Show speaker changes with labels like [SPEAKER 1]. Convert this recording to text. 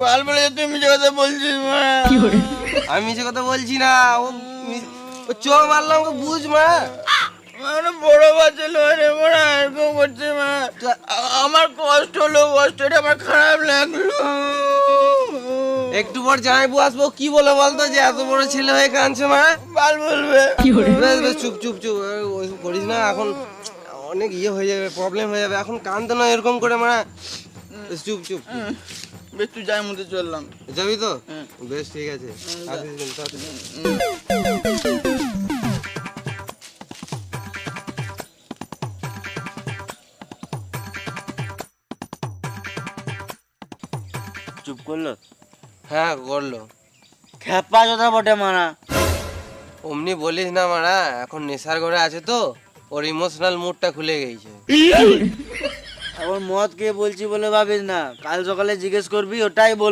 [SPEAKER 1] বাল বলে তুই মিছে কথা বলছিস মা।
[SPEAKER 2] আমি মিছে কথা বলছি না, ও চোখ মারলাম, ওকে বুঝ মা।
[SPEAKER 1] মানে বড় বাচ্চা লোরে মা এরকম করছে মা। আমার কষ্ট হলো, কষ্টটা আমার খারাপ লাগলো।
[SPEAKER 2] একটু পর জামাইবু আসবো, কি বলে বলতো যে এত বড় ছেলে হয়ে কাঁদছে মা।
[SPEAKER 1] বাল বলবে।
[SPEAKER 2] বেশ বেশ চুপ চুপ চুপ, ওই করিস না, এখন অনেক ইয়ে হয়ে যাবে, প্রবলেম হয়ে যাবে, এখন কাঁদতে না এরকম করে মা। বেশ চুপ চুপ।
[SPEAKER 1] বেশ তুই যাই মধ্যে চললাম।
[SPEAKER 2] যাবি তো? বেশ ঠিক আছে, আসিস কিন্তু তাড়াতাড়ি।
[SPEAKER 1] চুপ করলো?
[SPEAKER 2] হ্যাঁ করলো।
[SPEAKER 1] খেপা কথা বটে মারা।
[SPEAKER 2] অমনি বলিস না মারা, এখন নেশার ঘরে আছে তো, ওর ইমোশনাল মুডটা খুলে গেছে।
[SPEAKER 1] এখন মদ কে বলছি বলে ভাবিস না, কাল সকালে জিজ্ঞেস করবি, ওটাই বল।